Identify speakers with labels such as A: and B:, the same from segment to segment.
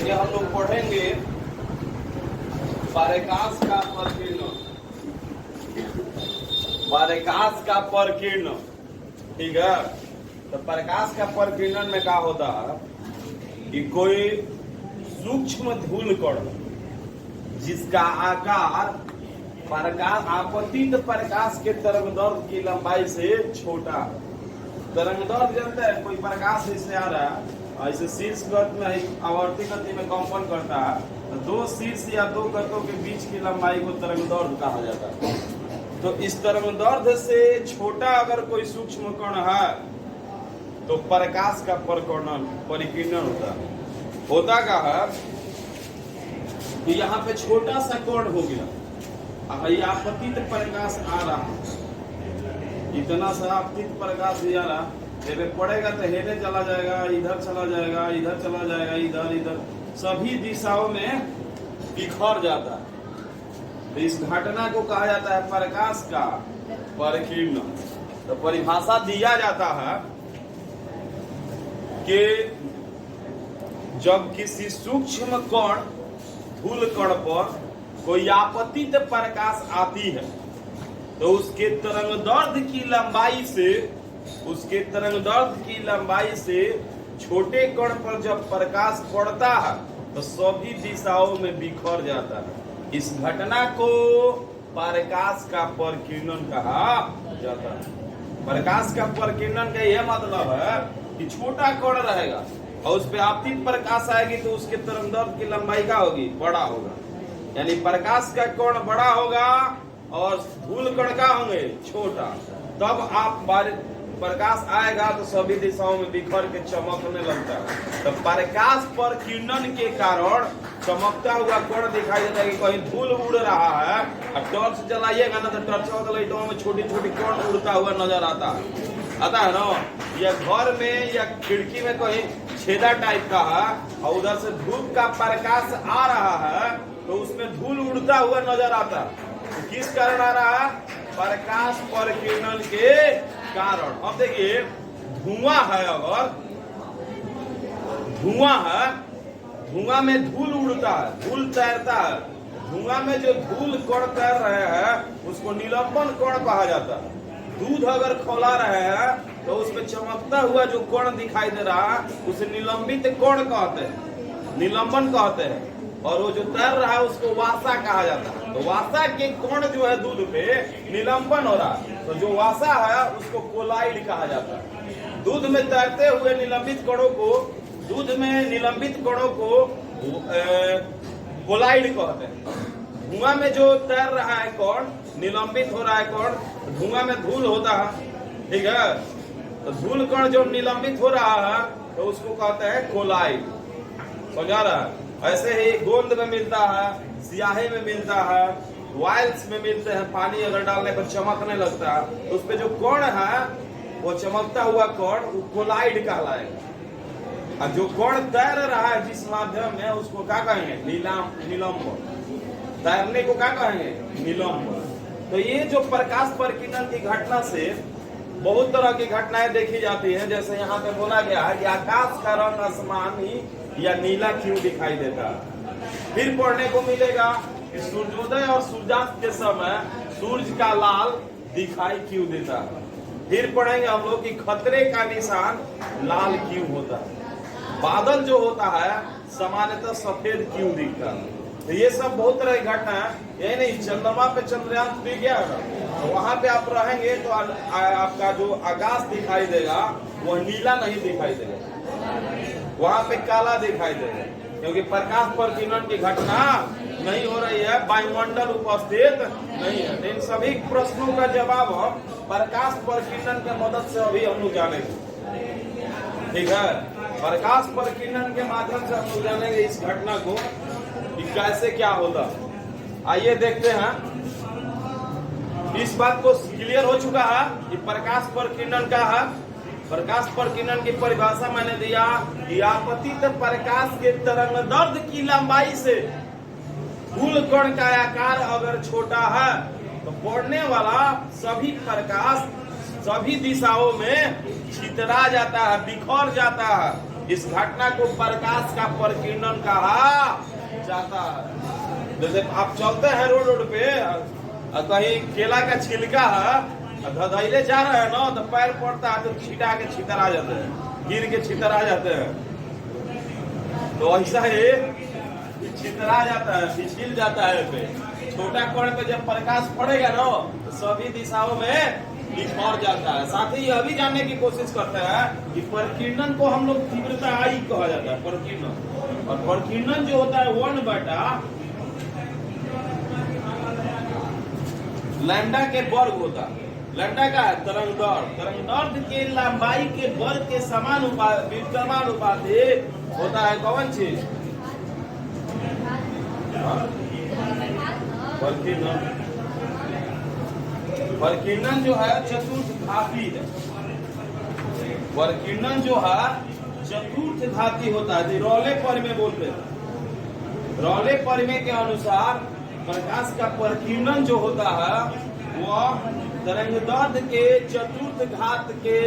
A: देखिए हम लोग पढ़ेंगे प्रकाश का प्रकीर्णन। प्रकाश का प्रकीर्णन, ठीक है। तो प्रकाश का प्रकीर्णन में क्या होता है कि कोई सूक्ष्म धूल कण जिसका आकार प्रकाश आपतित प्रकाश के तरंगदैर्घ्य की लंबाई से छोटा है। तरंगदैर्घ्य जानते हैं, कोई प्रकाश इससे आ रहा है, ऐसे शीर्ष गति में आवर्ती गति में कंपन करता है, तो दो शीर्ष या दो गतों के बीच की लंबाई को तरंगदैर्घ्य कहा जाता है। तो इस तरंगदैर्घ्य से छोटा अगर कोई सूक्ष्म कण है तो प्रकाश का परिकीर्णन होता है। होता क्या है कि यहाँ पे छोटा सा कण हो गया, ये आपतित प्रकाश आ रहा है, इतना सा आपतित प्रकाश भी आ रहा, जब पड़ेगा तो हेले चला जाएगा, इधर चला जाएगा, इधर चला जाएगा, इधर इधर सभी दिशाओं में बिखर जाता है। तो इस घटना को कहा जाता है प्रकाश का परिकीर्णन। तो परिभाषा दिया जाता है कि जब किसी सूक्ष्म कण धूल कण पर कोई आपतित प्रकाश आती है तो उसके तरंगदैर्घ्य की लंबाई से छोटे कण पर जब प्रकाश पड़ता है तो सभी दिशाओं में बिखर जाता है। इस घटना को प्रकाश का परिकीर्णन कहा जाता है। प्रकाश का परिकीर्णन का यह मतलब है कि छोटा कण रहेगा और उस पर आपतित प्रकाश आएगी तो उसके तरंगदैर्घ्य की लंबाई क्या होगी, बड़ा होगा। यानी प्रकाश का कण बड़ा होगा और धूल कण का होंगे छोटा। तब आप प्रकाश आएगा तो सभी दिशाओं में बिखर के चमकने लगता है। तो प्रकाश परिकीर्णन के कारण चमकता हुआ कण दिखाई देता है कि कहीं धूल उड़ रहा है, और टॉर्च जलाइएगा ना तो टॉर्चों के लाइटों में छोटी छोटी कण उड़ता हुआ नजर आता है ना। या घर में या खिड़की में कहीं छेदा टाइप का है और उधर से धूप का प्रकाश आ रहा है तो उसमें धूल उड़ता हुआ नजर आता है। तो किस कारण आ रहा है? प्रकाश परिकीर्णन के कारण। अब देखिए धुआं है, अगर धुआं है, धुआं में धूल उड़ता है, धूल तैरता है, धुआं में जो धूल कण तैर रहे हैं उसको निलंबन कण कहा जाता है। दूध अगर खौला रहे हैं तो उसमें चमकता हुआ जो कण दिखाई दे रहा है उसे निलंबित कण कहते हैं, निलंबन कहते हैं। और वो जो तैर रहा है उसको वासा कहा जाता है। तो वासा के कण जो है दूध पे निलंबन हो रहा है, तो जो वासा है उसको कोलाइड कहा जाता है। दूध में तैरते हुए निलंबित कणों को, दूध में निलंबित कणों को कोलाइड कहते हैं। धुआं में जो तैर रहा है कण, निलंबित हो रहा है कण, धुआं में धूल होता है, ठीक है। तो धूल कण जो निलंबित हो रहा है तो उसको कहते हैं कोलाइड। समझा रहा है? ऐसे ही गोंद में मिलता है, स्याही में मिलता है, वाइल्स में मिलते हैं। पानी अगर डालने पर चमकने लगता है तो उसपे जो कण है वो चमकता हुआ कण वो कोलाइड कहलाएगा। और जो कण तैर रहा है जिस माध्यम में उसको क्या कहेंगे? निलंबन। तैरने को क्या कहेंगे? निलंबन। तो ये जो प्रकाश परिकीर्णन की घटना से बहुत तरह की घटनाएं देखी जाती है। जैसे यहाँ पे बोला गया है कि आकाश का रंग आसमानी या नीला क्यों दिखाई देता है। फिर पढ़ने को मिलेगा कि सूर्योदय और सूर्यास्त के समय सूर्य का लाल दिखाई क्यों देता है। फिर पढ़ेंगे हम लोग कि खतरे का निशान लाल क्यों होता है। बादल जो होता है सामान्यतः सफेद क्यों दिखता है। तो ये सब बहुत तरह की घटना है। यही नहीं, चंद्रमा पे चंद्रयान 3 गया है, तो वहां पे आप रहेंगे तो आपका जो आकाश दिखाई देगा वह नीला नहीं दिखाई देगा, वहां पे काला दिखाई देगा, क्योंकि प्रकाश परिकीर्णन की घटना नहीं हो रही है, वायुमंडल उपस्थित नहीं है। इन सभी प्रश्नों का जवाब हम प्रकाश परिकीर्णन के मदद से अभी हम लोग जानेंगे, ठीक है। प्रकाश परिकीर्णन के माध्यम से हम लोग जानेंगे इस घटना को कि कैसे क्या होता। आइए देखते हैं। इस बात को क्लियर हो चुका है कि प्रकाश परिकीर्णन क्या है। प्रकाश परिकीर्णन की परिभाषा मैंने दिया कि आपतित प्रकाश के तरंगदैर्घ्य की लंबाई से धूल कण का आकार अगर छोटा है तो पड़ने वाला सभी प्रकाश सभी दिशाओं में छितरा जाता है, बिखर जाता है। इस घटना को प्रकाश का प्रकीर्णन कहा जाता है। जैसे आप चलते हैं रोड पे और कहीं केला का छिलका है, धधैले जा रहे हैं ना, तो पैर पड़ता है तो छिटा के छितर आ जाते हैं, गिर के छितर आ जाते हैं। तो ऐसा ही छितरा जाता है, फिसल जाता है पे। छोटा कण पे जब प्रकाश पड़ेगा ना तो सभी दिशाओं में बिखर जाता है। साथ ही यह भी जानने की कोशिश करते हैं कि प्रकीर्णन को हम लोग तीव्रता आई कहा जाता है, प्रकीर्णन। और प्रकीर्णन जो होता है 1/λ के वर्ग होता है। लैम्डा का है तरंग दैर्ध्य के लंबाई के वर्ग के समानुपाती होता है कौन चीज? प्रकीर्णन जो है चतुर्थ घाती है। प्रकीर्णन जो है चतुर्थ घाती होता है। रॉले परिमेय बोलते हैं। रॉले परिमेय के अनुसार प्रकाश का प्रकीर्णन जो होता है वह तरंग दैर्ध्य के चतुर्थ घात के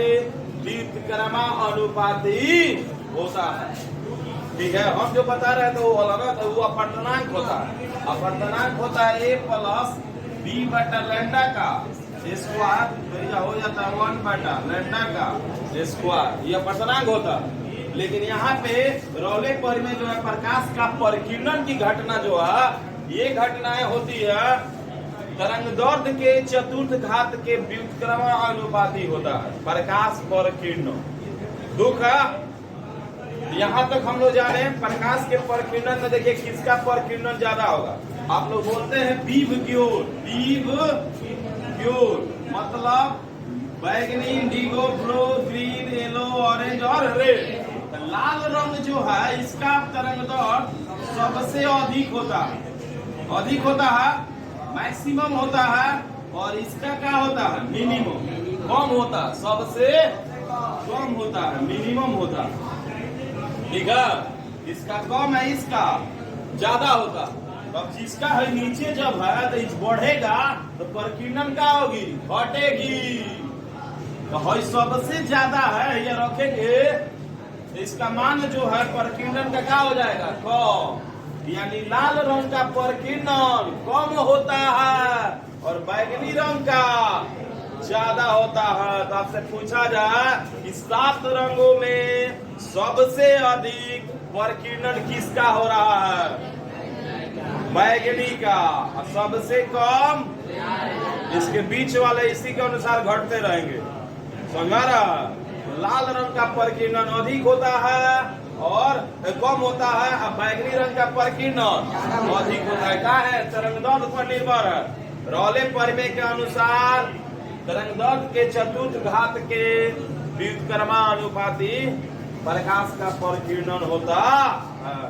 A: व्युत्क्रमानुपाती होता है। ठीक है, हम जो बता रहे थे वो अलग है, वो अपवर्तनांक होता है। अपवर्तनांक होता है a प्लस b/λ का स्क्वायर, तो हो जाता है 1/λ का स्क्वायर, ये अपवर्तनांक होता है। लेकिन यहाँ पे रॉले परिमेय जो है प्रकाश का प्रकीर्णन की घटना जो है, ये घटनाएं होती है तरंग दैर्ध्य के चतुर्थ घात के व्युत्क्रमानुपाती होता है प्रकाश प्रकीर्णन। दुख है यहाँ तक हम लोग जा रहे हैं। प्रकाश के प्रकीर्णन में देखिए किसका प्रकीर्णन ज्यादा होगा। आप लोग बोलते हैं विबग्योर, मतलब बैगनी, Indigo, blue, green, yellow, orange और रेड। लाल रंग जो है इसका तरंग दैर्ध्य सबसे अधिक होता है, मैक्सिमम होता है। और इसका क्या होता है? मिनिमम, कम होता है, सबसे कम होता है, मिनिमम होता है। ठीक है, इसका कम है, इसका ज्यादा होता। अब जिसका है नीचे जब है तो इस बढ़ेगा तो प्रकीर्णन क्या होगी? घटेगी। तो है सबसे ज्यादा है, ये रखेंगे तो इसका मान जो है प्रकीर्णन का क्या हो जाएगा? कम। यानी लाल रंग का प्रकीर्णन कम होता है और बैगनी रंग का ज्यादा होता है। तो आपसे पूछा जाए कि 7 रंगों में सबसे अधिक प्रकीर्णन किसका हो रहा है? बैगनी का। और सबसे कम इसके बीच वाले इसी के अनुसार घटते रहेंगे। समझा रहा? लाल रंग का प्रकीर्णन अधिक होता है और कम होता है, और बैगनी रंग का प्रकीर्णन अधिक होता है। क्या है? तरंग दैर्ध्य पर निर्भर है। रॉले परिमेय के अनुसार तरंग दैर्ध्य के चतुर्थ घात के व्युत्क्रमानुपाती प्रकाश का प्रकीर्णन होता है।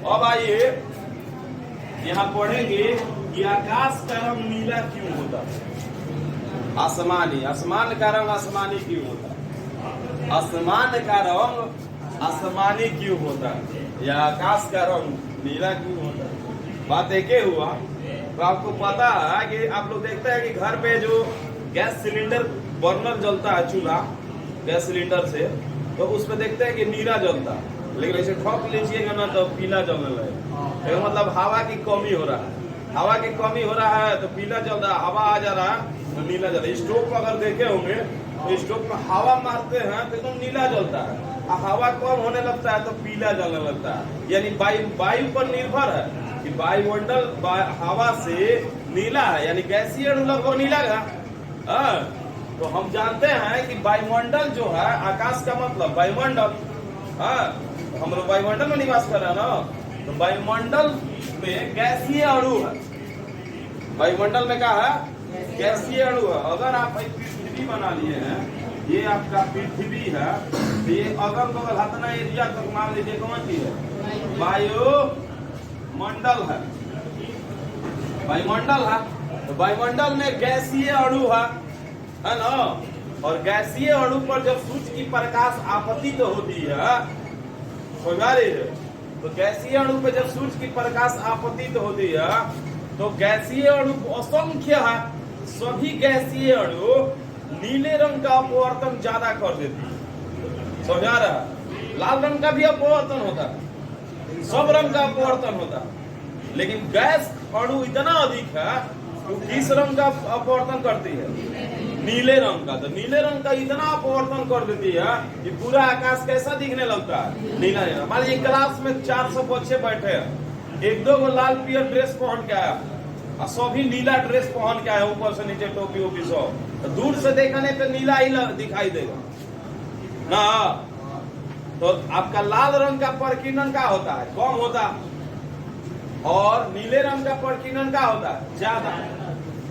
A: अब आइए यहाँ पढ़ेंगे कि आकाश का रंग नीला क्यों होता है? आसमानी, आसमान का रंग आसमानी क्यों होता है? आसमान का रंग आसमानी क्यों होता है? या आकाश का रंग नीला क्यों होता है? बात एक ही हुआ। तो आपको पता है कि आप लोग देखते हैं कि घर पे जो गैस सिलेंडर बर्नर जलता है, चूल्हा गैस सिलेंडर से, तो उसमें देखते हैं कि नीला जलता है। लेकिन ऐसे ठोक लीजिएगा ना तो पीला जलने लगे। मतलब हवा की कमी हो रहा है। हवा की कमी हो रहा है तो पीला जल रहा है, हवा आ जा रहा है तो नीला जल रहा है। स्टोव अगर देखे होंगे तो स्टोव में हवा मारते हैं तो एकदम नीला जलता है, और हवा कम होने लगता है तो पीला जलने लगता है। यानी वायु पर निर्भर है कि वायुमंडल हवा से नीला है, यानी गैसीय अणु लगभग नीला है। तो हम जानते हैं कि वायुमंडल जो है, आकाश का मतलब वायुमंडल, हम लोग वायुमंडल में निवास कर रहे हैं ना, तो वायुमंडल में गैसीय अणु है। वायुमंडल में क्या है? गैसीय अणु है। अगर आप पृथ्वी बना लिए हैं, ये आपका पृथ्वी है, तो ये अगल बगल हतना एरिया तक मान लीजिए कौन सी है? वायुमंडल है। वायुमंडल है तो वायुमंडल में गैसीय अणु है ना। और गैसीय अणु पर जब सूर्य की प्रकाश आपतित होती है, समझा रही है? तो गैसीय अणु पे जब सूर्य की प्रकाश आपतित होती है तो गैसीय अणु असंख्य है। सभी गैसीय अणु नीले रंग का अपवर्तन ज्यादा कर देती है। समझा रहा? लाल रंग का भी अपवर्तन होता है, सब रंग का अपवर्तन होता है, लेकिन गैस अणु इतना अधिक है वो किस रंग का अपवर्तन करती है? नीले रंग का। तो नीले रंग का इतना अपवर्तन कर देती है कि पूरा आकाश कैसा दिखने लगता है? नीला नीला। मान लीजिए क्लास में 400 बच्चे बैठे हैं, एक दो लाल पियर ड्रेस पहन के आया और सभी नीला ड्रेस पहन के आया, ऊपर से नीचे टोपी ओपी सब, तो दूर से देखने पे नीला ही दिखाई देगा ना। तो आपका लाल रंग का प्रकीर्णन क्या होता है? कम होता, और नीले रंग का प्रकीर्णन क्या होता है? ज्यादा।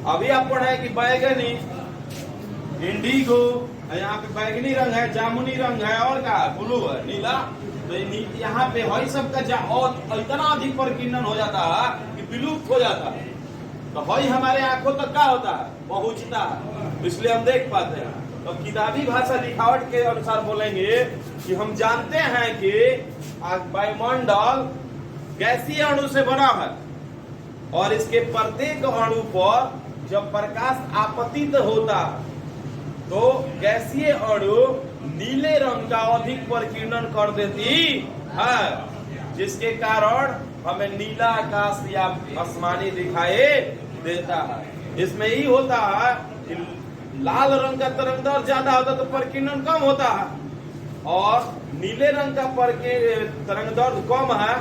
A: अभी आप पढ़े कि बैगनी, इंडिगो, यहाँ पे बैगनी रंग है, जामुनी रंग है, और क्या ब्लू है, नीला। तो यहाँ पे हई सब का और इतना अधिक प्रकीर्णन हो जाता है कि विलुप्त हो जाता है। तो हई हमारे आंखों तक क्या होता है? पहुंचता है, इसलिए हम देख पाते हैं। तो किताबी भाषा लिखावट के अनुसार बोलेंगे कि हम जानते हैं कि वायुमंडल गैसीय अणु से बना है, और इसके प्रत्येक अणु पर जब प्रकाश आपतित होता है तो गैसीय अणु नीले रंग का अधिक प्रकीर्णन कर देती है, जिसके कारण हमें नीला आकाश या आसमानी दिखाई देता है। इसमें ही होता है कि लाल रंग का तरंगदैर्घ्य ज्यादा होता तो प्रकीर्णन कम होता है, और नीले रंग का तरंगदैर्घ्य कम है,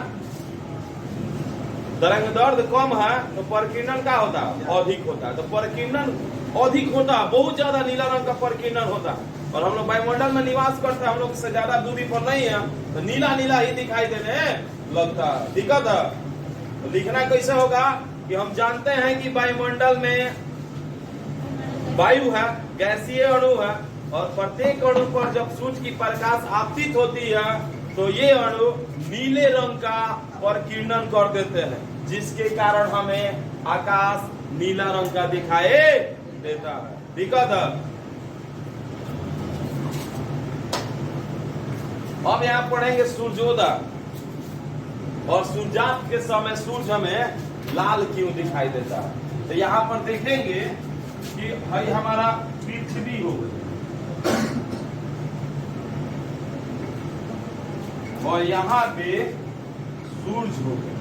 A: तरंगदैर्घ्य कम है तो प्रकीर्णन क्या होता है? अधिक होता है। तो प्रकीर्णन अधिक होता है, बहुत ज्यादा नीला रंग का प्रकीर्णन होता है। और हम लोग वायुमंडल में निवास करते हैं, हम लोग से ज्यादा दूरी पर नहीं है, तो नीला नीला ही दिखाई देने लगता है। दिक्कत है। तो लिखना कैसे होगा कि हम जानते हैं कि वायुमंडल में वायु है, गैसीय अणु है, और प्रत्येक अणु पर जब सूर्य की प्रकाश आपतित होती है तो ये अणु नीले रंग का प्रकीर्णन कर देते हैं, जिसके कारण हमें आकाश नीला रंग का दिखाई देता है। दिक्कत है। अब यहाँ पढ़ेंगे सूर्योदय और सूर्यास्त के समय सूर्य हमें लाल क्यों दिखाई देता है। तो यहाँ पर देखेंगे कि भाई हमारा पृथ्वी हो गई और यहाँ पे सूर्य हो गया।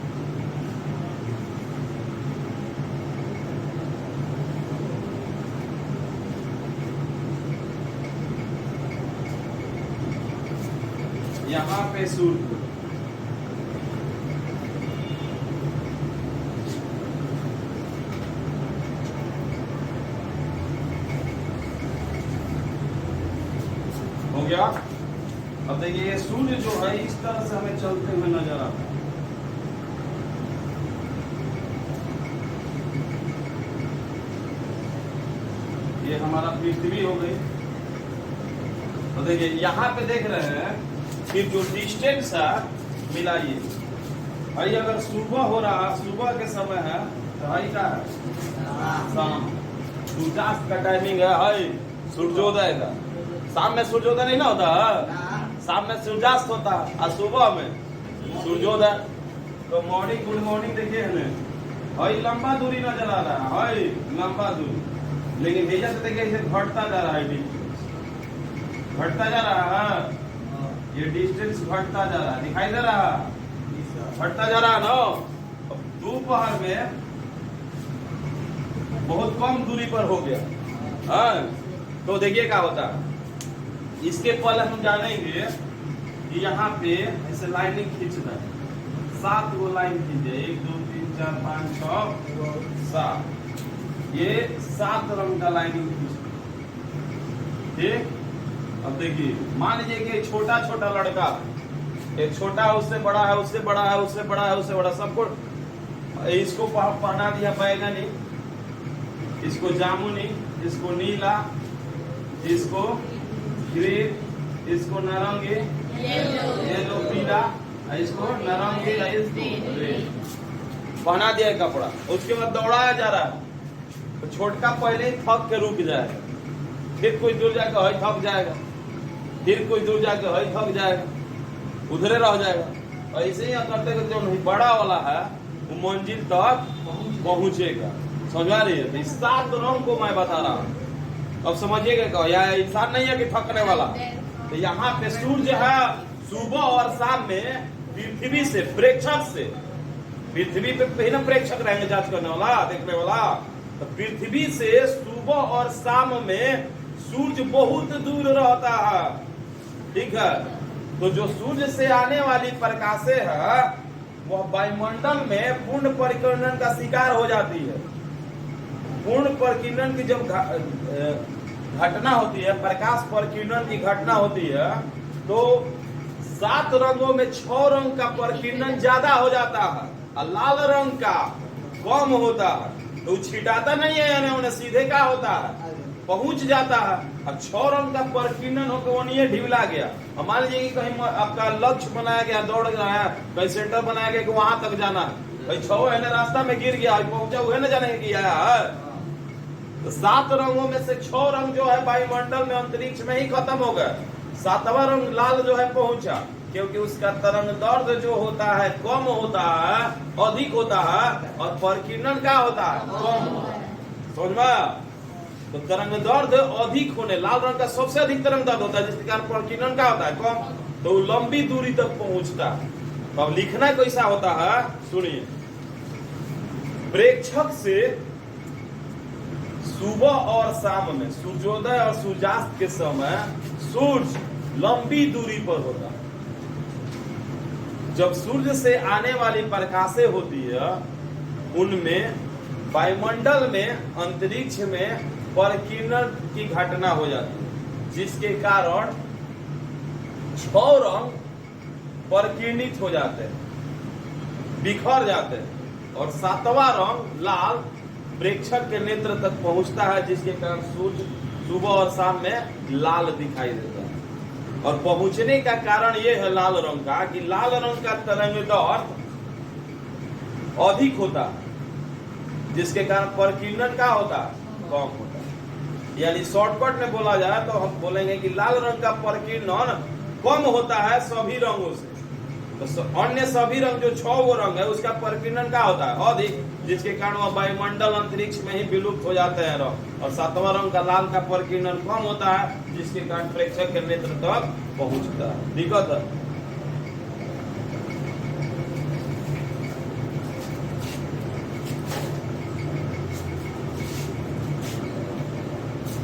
A: यहाँ पे सूर्य हो गया। अब देखिए ये सूर्य जो है इस तरह से हमें चलते हुए नजर आता है। ये हमारा पृथ्वी हो गई। तो देखिए यहाँ पे देख रहे हैं कि जो डिस्टेंस है मिलाइए। भाई अगर सुबह हो रहा, सुबह के समय है तो भाई क्या है? शाम। सूर्यास्त का टाइमिंग है भाई सूर्योदय का। शाम में सूर्योदय नहीं ना होता है, शाम में सूर्यास्त होता है और सुबह में सूर्योदय। तो मॉर्निंग, गुड मॉर्निंग देखिए हमें भाई लंबा दूरी नजर आ रहा है भाई, लंबा दूरी, लेकिन भैया से देखिए इसे घटता जा रहा है, घटता जा रहा है। ये डिस्टेंस घटता जा रहा है, दिखाई दे रहा है, घटता जा रहा है ना। दोपहर में बहुत कम दूरी पर हो गया। हाँ तो देखिए क्या होता है। इसके पहले हम जानेंगे कि यहाँ पे ऐसे लाइनिंग खींचना है। 7 गो लाइन खींचे, 1 2 3 4 5 6 7। ये 7 रंग का लाइनिंग खींचना। ठीक। अब देखिए मान लीजिए कि छोटा छोटा लड़का, एक छोटा है, उससे बड़ा है, उससे बड़ा है, उससे बड़ा है, उससे बड़ा, सबको इसको पहना दिया बैगनी, इसको जामुनी, इसको नीला, इसको ग्रीन, इसको नारंगी, येलो पीला, इसको नारंगी, इसको रेड पहना दिया कपड़ा। उसके बाद दौड़ाया जा रहा है तो छोटका पहले ही थक के रुक जाएगा, फिर कोई दूर जाकर हई थक जाएगा, फिर कोई दूर जाकर हई थक जाएगा, उधरे रह जाएगा। ऐसे ही करते करते जो नहीं बड़ा वाला है वो मंजिल तक पहुंचेगा। समझा रही है? 7 रंग को मैं बता रहा हूँ। अब समझिएगा क्या, या इंसान नहीं है कि थकने वाला। तो यहाँ पे सूर्य है, सुबह और शाम में पृथ्वी से, प्रेक्षक से, पृथ्वी पे ना प्रेक्षक रहेंगे, जांच करने वाला, देखने वाला, तो पृथ्वी से सुबह और शाम में सूर्य बहुत दूर रहता है, ठीक है। तो जो सूर्य से आने वाली प्रकाशें है वह वायुमंडल में पूर्ण परिकिरण का शिकार हो जाती है। पूर्ण परिकिरण की जब घटना होती है, प्रकाश परिकिरण की घटना होती है, तो 7 रंगों में 6 रंग का परिकिरण ज्यादा हो जाता है और लाल रंग का कम होता है। तो छिटाता नहीं है, यानी उन्हें सीधे का होता है, पहुंच जाता है। अब 6 रंग का परिकिरण होकर वो नहीं ढिवला गया। मान लीजिए कि कहीं आपका लक्ष्य बनाया गया, दौड़ रहा है, कहीं सेंटर बनाया गया कि वहां तक जाना है, भाई 6 है ना, रास्ता में गिर गया, पहुंचा हुआ ना, जाने की आया है। तो 7 रंगों में से 6 रंग जो है वायुमंडल में, अंतरिक्ष में ही खत्म हो गए। 7वां रंग लाल जो है पहुंचा, क्योंकि उसका तरंग दैर्ध्य जो होता है कम होता है, अधिक होता है, और परिकिरण क्या होता है, कम होता है। समझ में? तो तरंग दैर्ध्य अधिक होने, लाल रंग का सबसे अधिक तरंग दैर्ध्य होता है, जिसके कारण परिकिरण क्या होता है, कम। तो लंबी दूरी तक पहुंचता है। तो अब लिखना कैसा होता है, सुनिए। प्रेक्षक से सुबह और शाम में, सूर्योदय और सूर्यास्त के समय सूर्य लंबी दूरी पर होता है। जब सूर्य से आने वाली प्रकाशें होती है, उनमें वायुमंडल में, अंतरिक्ष में परिकिरण की घटना हो जाती है, जिसके कारण 6 रंग परिकिर्णित हो जाते हैं, बिखर जाते हैं, और 7वां रंग लाल प्रेक्षक के नेत्र तक पहुंचता है, जिसके कारण सूर्य सुबह और शाम में लाल दिखाई देता है। और पहुंचने का कारण यह है लाल रंग का, कि लाल रंग का तरंग दैर्ध्य अधिक होता है, जिसके कारण परिकिरण का होता है, कम होता है। यानी शॉर्टकट में बोला जाए तो हम बोलेंगे कि लाल रंग का परिकिरण कम होता है सभी रंगों से। तो अन्य सभी रंग जो 6 रंग है, उसका परिकिरण क्या होता है, अधिक, जिसके कारण वह वायुमंडल अंतरिक्ष में ही विलुप्त हो जाते हैं रंग। और 7वां रंग का लाल का परिकिरण कम होता है, जिसके कारण प्रेक्षक के नेत्र तक पहुंचता है। दिक्कत है?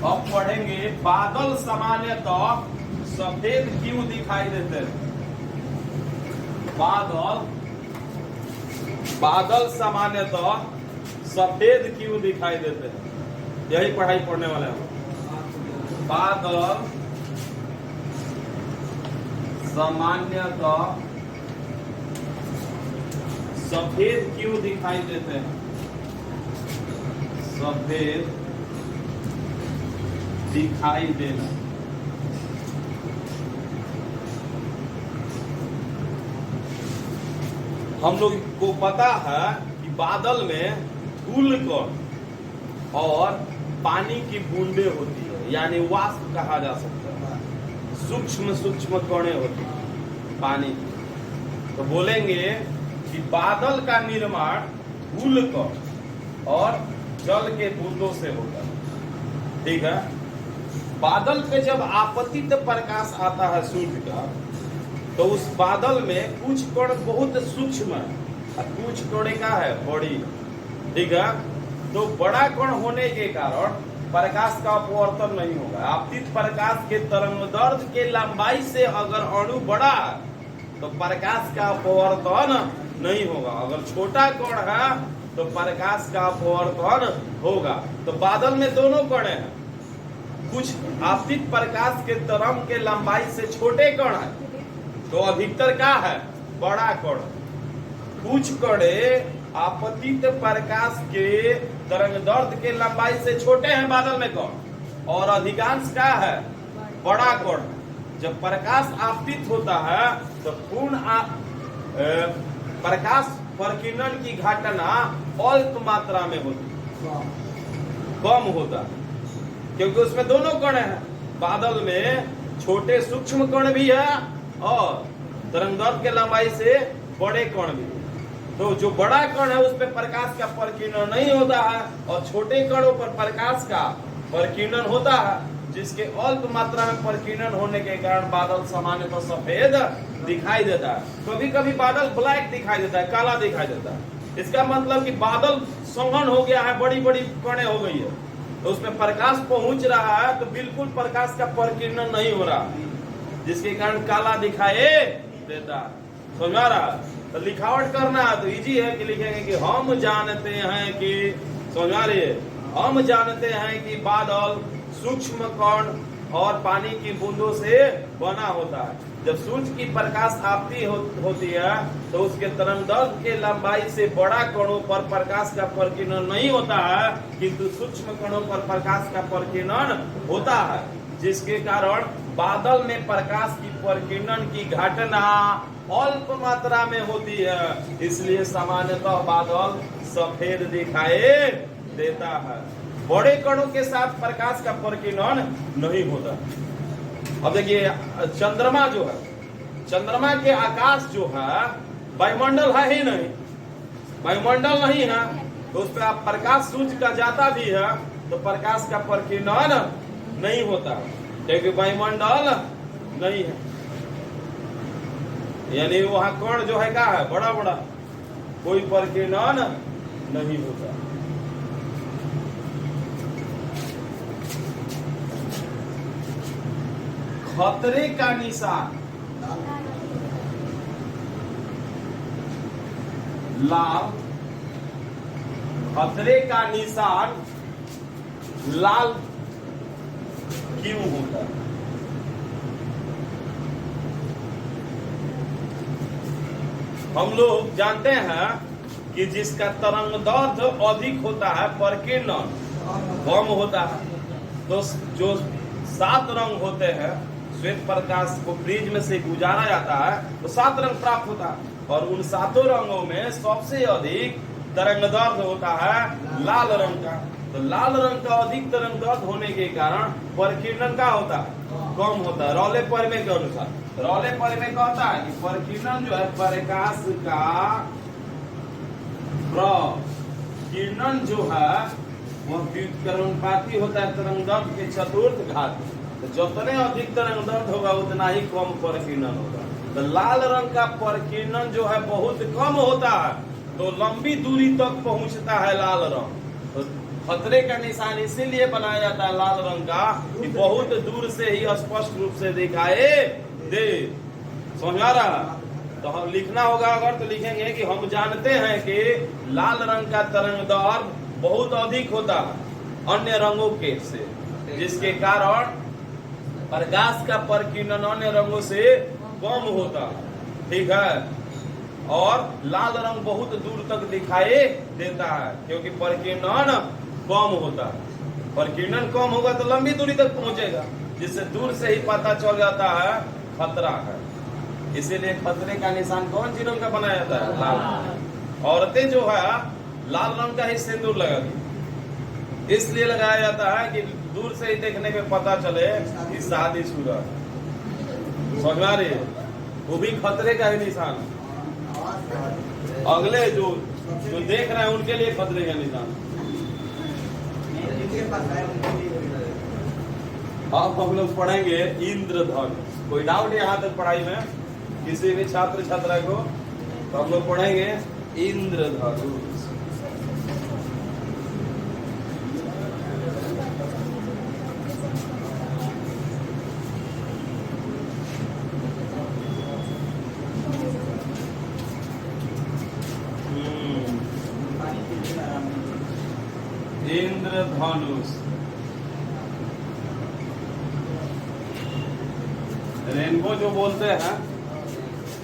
A: अब पढ़ेंगे बादल सामान्यतः सफेद क्यों दिखाई देते हैं। बादल सामान्यतः सफेद क्यों दिखाई देते हैं, यही पढ़ाई पढ़ने वाले हैं। बादल सामान्यतः सफेद क्यों दिखाई देते हैं, सफेद दिखाई देना। हम लोग को पता है कि बादल में धूल कण और पानी की बूंदे होती है, यानी वाष्प कहा जा सकता है। सूक्ष्म सूक्ष्म कणें होती है पानी की। तो बोलेंगे कि बादल का निर्माण धूल कण और जल के बूंदों से होता है, ठीक है। बादल पे जब आपतित प्रकाश आता है सूर्य का, तो उस बादल में कुछ कण बहुत सूक्ष्म है और कुछ कण का है बड़ी, ठीक है। तो बड़ा कण होने के कारण प्रकाश का अपवर्तन नहीं होगा। आपतित प्रकाश के तरंगदैर्ध्य के लंबाई से अगर अणु बड़ा है तो प्रकाश का अपवर्तन नहीं होगा। अगर छोटा कण है तो प्रकाश का अपवर्तन होगा। तो बादल में दोनों कण हैं, कुछ आपतित प्रकाश के तरंग के लंबाई से छोटे कण है तो अधिकतर क्या है, बड़ा कण। कुछ कणे आपतित प्रकाश के तरंगदैर्ध्य के लंबाई से छोटे हैं बादल में कण, और अधिकांश क्या है, बड़ा कण। जब प्रकाश आपतित होता है तो पूर्ण प्रकाश परिकिरण की घटना अल्प मात्रा में होती है, कम होता है, क्योंकि उसमें दोनों कण हैं। बादल में छोटे सूक्ष्म कण भी है और तरंगदैर्ध्य के लंबाई से बड़े कण भी। तो जो बड़ा कण है उस पर प्रकाश का परिकिरण नहीं होता है और छोटे कणों पर प्रकाश का परिकिरण होता है। जिसके अल्प मात्रा में प्रकीर्णन होने के कारण बादल सामान्यतः सफेद दिखाई देता है। कभी कभी बादल ब्लैक दिखाई देता है, काला दिखाई देता है। इसका मतलब कि बादल संघन हो गया है, बड़ी बड़ी कणें हो गई है, तो उसमें प्रकाश पहुंच रहा है तो बिल्कुल प्रकाश का प्रकीर्णन नहीं हो रहा, जिसके कारण काला दिखाई देता है। समझ आ रहा? तो लिखावट करना है तो इजी है कि लिखेंगे कि हम जानते हैं कि, समझ आ रही है, हम जानते हैं कि बादल सूक्ष्म कण और पानी की बूंदों से बना होता है। जब सूर्य की प्रकाश आपती होती है तो उसके तरंगदैर्घ्य के लंबाई से बड़ा कणों पर प्रकाश का प्रकीर्णन नहीं होता है, किंतु सूक्ष्म कणों पर प्रकाश का प्रकीर्णन होता है, जिसके कारण बादल में प्रकाश की प्रकीर्णन की घटना अल्प मात्रा में होती है, इसलिए सामान्यतः बादल सफेद दिखाई देता है। बड़े कणों के साथ प्रकाश का प्रकीर्णन नहीं होता। अब देखिए चंद्रमा जो है, चंद्रमा के आकाश जो है वायुमंडल है ही नहीं, वायुमंडल नहीं है, तो उस पर आप प्रकाश सूर्य का जाता भी है तो प्रकाश का प्रकीर्णन नहीं होता, क्योंकि वायुमंडल नहीं है। यानी वहां कण जो है क्या है, बड़ा बड़ा, कोई प्रकीर्णन नहीं होता। खतरे का निशान लाल, खतरे का निशान लाल क्यों होता है? हम लोग जानते हैं कि जिसका तरंगदैर्घ्य अधिक होता है प्रकीर्णन कम होता है। तो जो 7 रंग होते हैं, श्वेत प्रकाश को प्रिज्म से गुजारा जाता है तो 7 रंग प्राप्त होता है, और उन 7 रंगों में सबसे अधिक तरंगदैर्घ्य होता है लाल रंग का। तो लाल रंग का अधिक तरंगदैर्घ्य होने के कारण प्रकीर्णन का होता है कम होता है। रॉले परिमेय के अनुसार, रॉले परिमेय कहता है कि प्रकीर्णन जो है प्रकाश का प्रकीर्णन जो है वह व्युत्क्रमणुपाती होता है तरंगदैर्घ्य के चतुर्थ घात। तो जितने अधिक तरंगदैर्घ्य होगा उतना ही कम प्रकीर्णन होगा। तो लाल रंग का प्रकीर्णन जो है बहुत कम होता है, तो लंबी दूरी तक पहुंचता है लाल रंग। तो खतरे का निशान इसीलिए बनाया जाता है लाल रंग का कि बहुत दूर से ही स्पष्ट रूप से दिखाई दे। समझ आ रहा? तो हम लिखना होगा अगर तो लिखेंगे कि हम जानते हैं कि लाल रंग का तरंगदैर्घ्य बहुत अधिक होता है अन्य रंगों के से, जिसके कारण प्रकाश का प्रकीर्णन अन्य रंगों से कम होता है। ठीक है? और लाल रंग बहुत दूर तक दिखाई देता है क्योंकि प्रकीर्णन कम होता है। प्रकीर्णन कम होगा तो लंबी दूरी तक पहुंचेगा, जिससे दूर से ही पता चल जाता है खतरा है। इसीलिए खतरे का निशान कौन सी रंग का बनाया जाता है? लाल। औरतें जो है लाल रंग का ही सिंदूर लगाती, इसलिए लगाया जाता है कि दूर से ही देखने पे पता चले कि शादीशुदा। समझ में आ रही है? वो भी खतरे का ही निशान। अगले जो देख रहे हैं उनके लिए खतरे का निशान। अब हम लोग पढ़ेंगे इंद्रधनुष। कोई डाउट है यहाँ तक पढ़ाई में किसी भी छात्र छात्रा को? तो हम लोग पढ़ेंगे इंद्रधनुष। इंद्रधनुष रेनबो जो बोलते हैं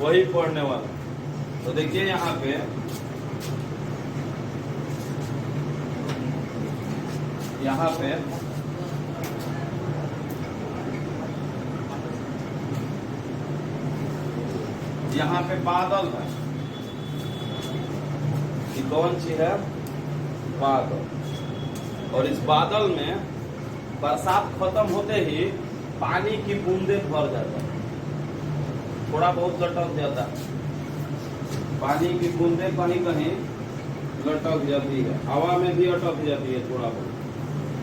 A: वही पढ़ने वाला। तो देखिए यहाँ पे यहाँ पे बादल है। ये कौन सी है? बादल। और इस बादल में बरसात खत्म होते ही पानी की बूंदे भर जाता है, थोड़ा बहुत लटक जाता है। पानी की बूंदे कहीं कहीं लटक जाती है, हवा में भी अटक जाती है, थोड़ा बहुत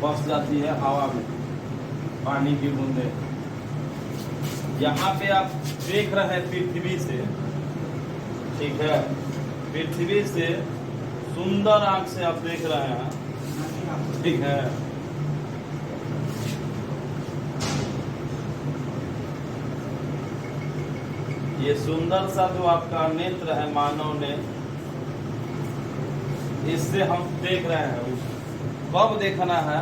A: फंस जाती है हवा में। पानी की बूंदे। यहाँ पे आप देख रहे हैं पृथ्वी से, ठीक है, पृथ्वी से सुंदर आंख से आप देख रहे हैं, ठीक है। ये सुंदर सा जो आपका नेत्र है, मानव ने, इससे हम देख रहे हैं। कब देखना है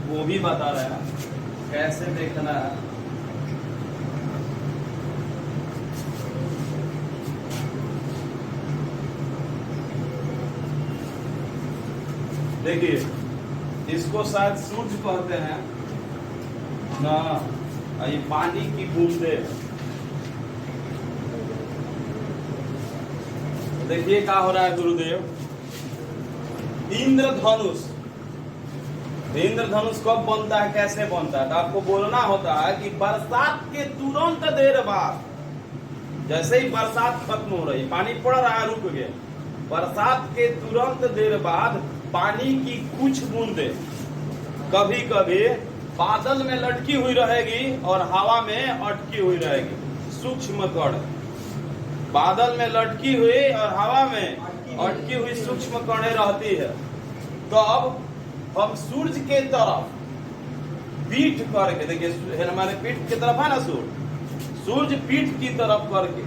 A: वो भी बता रहे हैं, कैसे देखना है। देखिए, इसको शायद सूर्य कहते हैं ना, ये पानी की बूंदे। देखिए क्या हो रहा है गुरुदेव, इंद्रधनुष। इंद्रधनुष कब बनता है, कैसे बनता है? तो आपको बोलना होता है कि बरसात के तुरंत देर बाद, जैसे ही बरसात खत्म हो रही, पानी पड़ रहा है, रुक गया, बरसात के तुरंत देर बाद पानी की कुछ बूंदे कभी कभी बादल में लटकी हुई रहेगी और हवा में अटकी हुई रहेगी। सूक्ष्म कण बादल में लटकी हुई और हवा में अटकी हुई सूक्ष्म कणें रहती है। तो अब हम सूर्य के तरफ पीठ करके, देखिए हमारे पीठ की तरफ है ना सूर्य पीठ की तरफ करके,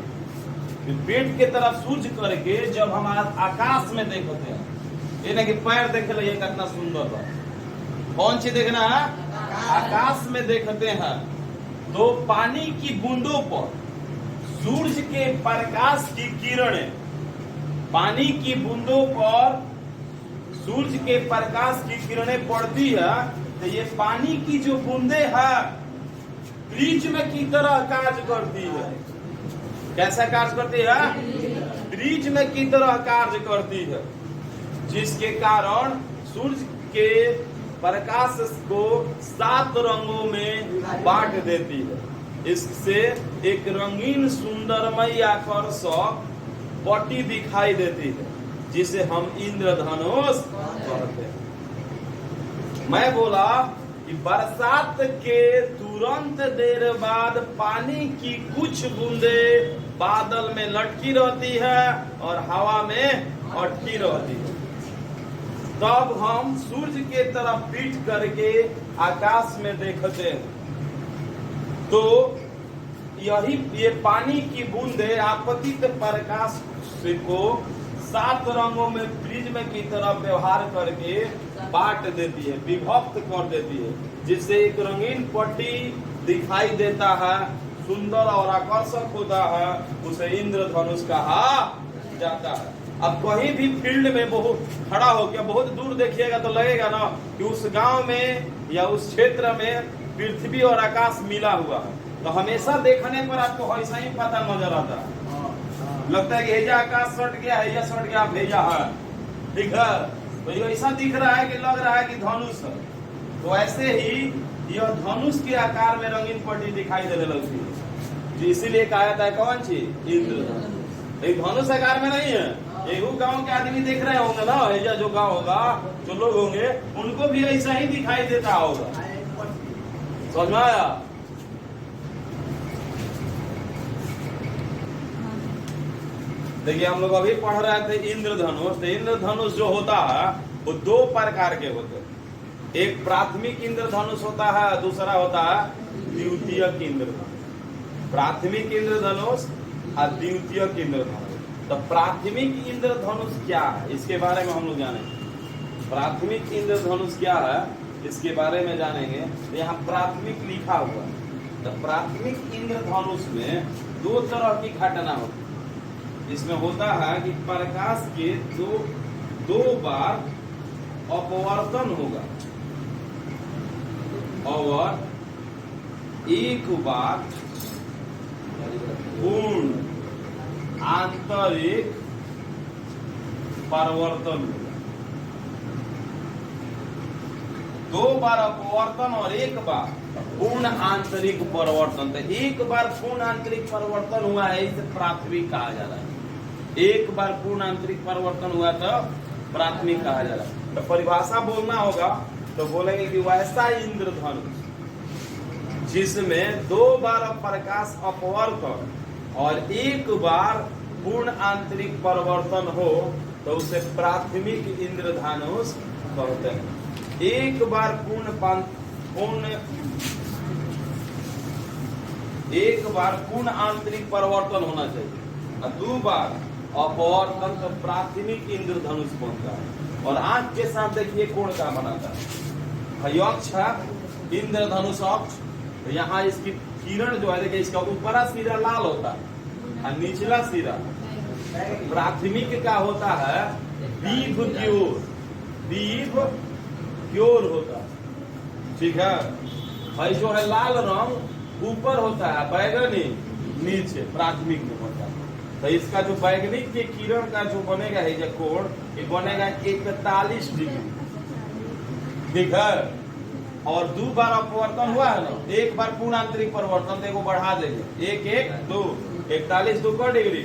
A: पीठ की तरफ सूर्य करके जब हमारा आकाश में देखते हैं, ये ना कि पैर देख लीजिए कितना सुंदर है, कौन चीज देखना है, आकाश में देखते हैं, तो पानी की बूंदों पर सूर्य के प्रकाश की किरणें, पानी की बूंदों पर सूर्य के प्रकाश की किरणें पड़ती है, तो ये पानी की जो बूंदे है प्रिज्म की तरह कार्य करती है। कैसा कार्य करती है? प्रिज्म की तरह कार्य करती है, जिसके कारण सूर्य के प्रकाश को 7 रंगों में बांट देती है। इससे एक रंगीन सुंदरमय आकर्षक पट्टी दिखाई देती है, जिसे हम इंद्रधनुष कहते हैं। मैं बोला कि बरसात के तुरंत देर बाद पानी की कुछ बूंदे बादल में लटकी रहती है और हवा में अटकी रहती है। तब हम सूर्य के तरफ पीठ करके आकाश में देखते हैं, तो ये पानी की बूंदे आपतित प्रकाश को 7 रंगों में प्रिज्म की तरह व्यवहार करके बांट देती है, विभक्त कर देती है, जिससे एक रंगीन पट्टी दिखाई देता है, सुंदर और आकर्षक होता है, उसे इंद्रधनुष कहा जाता है। अब कहीं भी फील्ड में बहुत खड़ा हो गया, बहुत दूर देखिएगा तो लगेगा ना कि उस गांव में या उस क्षेत्र में पृथ्वी और आकाश मिला हुआ है, तो हमेशा देखने पर आपको ऐसा ही पता नजर आता है, लगता है कि हेजा आकाश सट गया, हेजा सट गया, भेजा है, ठीक है, तो ये ऐसा दिख रहा है कि लग रहा है कि धनुष है। तो ऐसे ही यह धनुष के आकार में रंगीन पट्टी दिखाई देने लगती है, इसीलिए कहा जाता है कौन चीज, इंद्रधनुष। धनुष आकार में नहीं है। एगो गांव के आदमी देख रहे होंगे ना, हेजा जो गांव होगा, जो लोग होंगे, उनको भी ऐसा ही दिखाई देता होगा। समझ में आया? देखिए हम लोग अभी पढ़ रहे थे इंद्रधनुष। तो इंद्रधनुष जो होता है वो 2 प्रकार के होते हैं, एक प्राथमिक इंद्रधनुष होता है, दूसरा होता है द्वितीयक इंद्रधनुष। प्राथमिक इंद्रधनुष और द्वितीयक इंद्रधनुष। तो प्राथमिक इंद्रधनुष क्या है, इसके बारे में हम लोग जानेंगे। प्राथमिक इंद्रधनुष क्या है, इसके बारे में जानेंगे। यहाँ प्राथमिक लिखा हुआ है। तो प्राथमिक इंद्रधनुष में 2 तरह की घटना होती है। इसमें होता है कि प्रकाश के दो बार अपवर्तन होगा और एक बार पूर्ण आंतरिक परिवर्तन होगा। 2 बार अपवर्तन और एक बार पूर्ण आंतरिक परिवर्तन। तो एक बार पूर्ण आंतरिक परिवर्तन हुआ है, इसे प्राथमिक कहा जा रहा है। एक बार पूर्ण आंतरिक परिवर्तन हुआ तो प्राथमिक कहा जा रहा है। तो परिभाषा बोलना होगा तो बोलेंगे कि वैसा इंद्रधनुष जिसमें 2 बार प्रकाश अपवर्तन और 1 बार पूर्ण आंतरिक परिवर्तन हो तो उसे प्राथमिक इंद्रधनुष कहते हैं। 1 बार पूर्ण आंतरिक परिवर्तन होना चाहिए और 2 बार अपवर्तन तो प्राथमिक इंद्रधनुष बनता है। और आंख के साथ देखिए कोण का बनाता है, अक्ष है इंद्रधनुष अक्ष। तो यहाँ इसकी किरण जो है देखिए, इसका ऊपरा सिरा लाल होता है और निचला सिरा प्राथमिक का होता है दीप क्योर होता है। ठीक है, भाई जो है लाल रंग ऊपर होता है, बैगनी नीचे प्राथमिक में होता है। तो इसका जो बैगनिक के किरण का जो बनेगा है जो कोण, ये बनेगा 41 डिग्री। ठीक है, और 2 बार अपवर्तन हुआ है ना, 1 बार पूर्ण आंतरिक परिवर्तन देखो बढ़ा देंगे 1 1 2 41 2 डिग्री